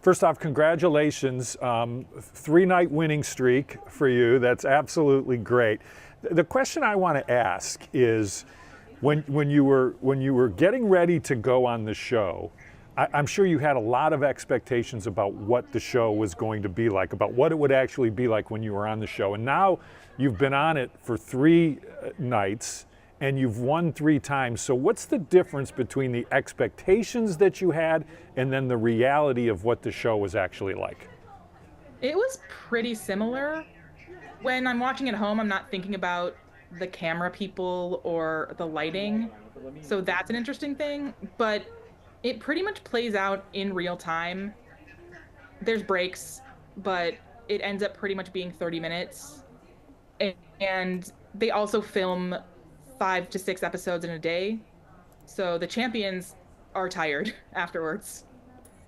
First off, congratulations. 3-night winning streak for you. That's absolutely great. The question I want to ask is, when you were getting ready to go on the show, I'm sure you had a lot of expectations about what the show was going to be like, about what it would actually be like when you were on the show. And now you've been on it for 3 nights and you've won 3 times. So what's the difference between the expectations that you had and then the reality of what the show was actually like? It was pretty similar. When I'm watching at home, I'm not thinking about the camera people or the lighting. So that's an interesting thing, but it pretty much plays out in real time. There's breaks, but it ends up pretty much being 30 minutes. And they also film 5 to 6 episodes in a day. So the champions are tired afterwards.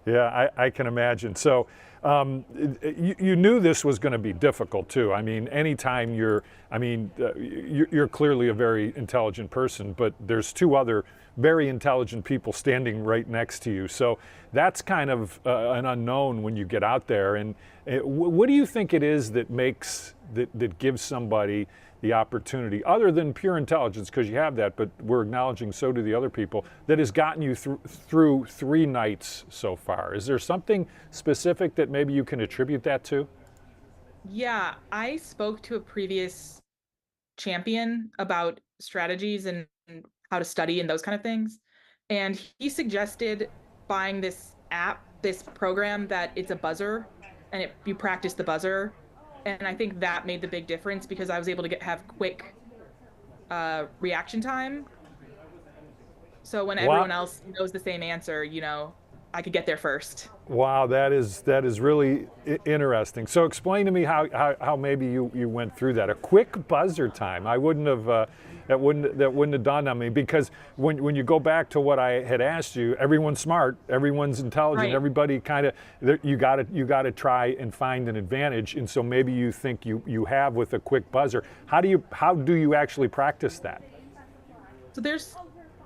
Yeah, I can imagine. So you knew this was going to be difficult too. I mean, anytime you're clearly a very intelligent person, but there's 2 other very intelligent people standing right next to you. So that's kind of an unknown when you get out there. And what do you think it is that that gives somebody the opportunity, other than pure intelligence, because you have that, but we're acknowledging so do the other people, that has gotten you through 3 nights so far? Is there something specific that maybe you can attribute that to? Yeah, I spoke to a previous champion about strategies and how to study and those kind of things. And he suggested buying this app, this program that it's a buzzer and you practice the buzzer. And I think that made the big difference because I was able to have quick reaction time. So when Wow. everyone else knows the same answer, I could get there first. Wow, that is really interesting. So explain to me how maybe you went through that. A quick buzzer time. I wouldn't have that wouldn't have dawned on me, because when you go back to what I had asked you, everyone's smart, everyone's intelligent, Right. everybody kind of, you got to try and find an advantage. And so maybe you think you have with a quick buzzer. How do you actually practice that? So there's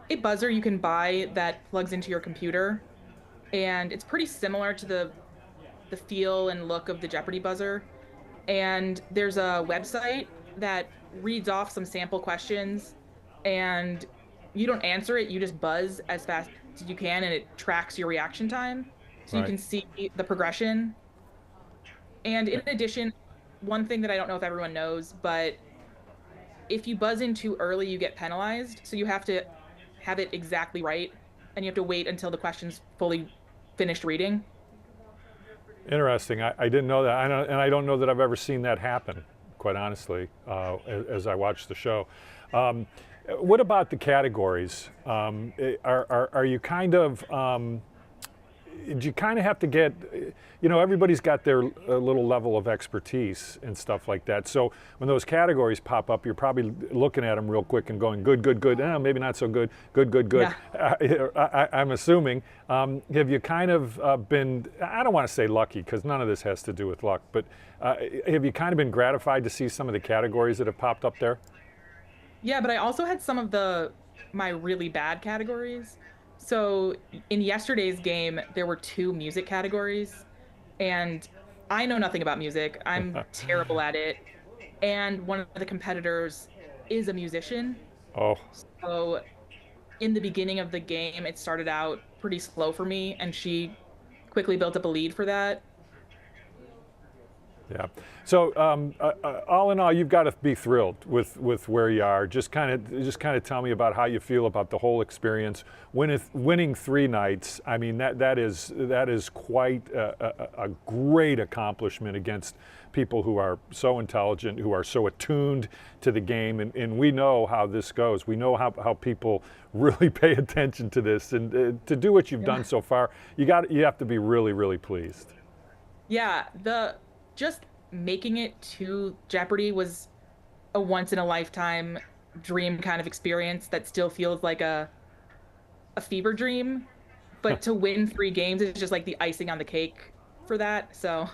a buzzer you can buy that plugs into your computer, and it's pretty similar to the feel and look of the Jeopardy buzzer. And there's a website that reads off some sample questions, and you don't answer it, you just buzz as fast as you can, and it tracks your reaction time. So you Right. can see the progression. And in addition, one thing that I don't know if everyone knows, but if you buzz in too early, you get penalized. So you have to have it exactly right, and you have to wait until the question's fully finished reading. Interesting. I didn't know that, and I don't know that I've ever seen that happen, quite honestly, as I watch the show. Um, what about the categories? Are you kind of do you kind of have to get, everybody's got their little level of expertise and stuff like that. So when those categories pop up, you're probably looking at them real quick and going, good, good, good, maybe not so good, good, good, good. Yeah. I'm assuming. Have you kind of been, I don't want to say lucky, because none of this has to do with luck, but have you kind of been gratified to see some of the categories that have popped up there? Yeah, but I also had some of my really bad categories. So in yesterday's game, there were 2 music categories, and I know nothing about music. I'm terrible at it. And one of the competitors is a musician. Oh, So in the beginning of the game, it started out pretty slow for me, and she quickly built up a lead for that. yeah. So all in all, you've got to be thrilled with where you are. Just kind of tell me about how you feel about the whole experience. Winning 3 nights. I mean, that is quite a great accomplishment against people who are so intelligent, who are so attuned to the game, and we know how this goes. We know how people really pay attention to this, and to do what you've Yeah. done so far, you have to be really, really pleased. Yeah, the just making it to Jeopardy was a once in a lifetime dream kind of experience that still feels like a fever dream. But to win 3 games is just like the icing on the cake for that. So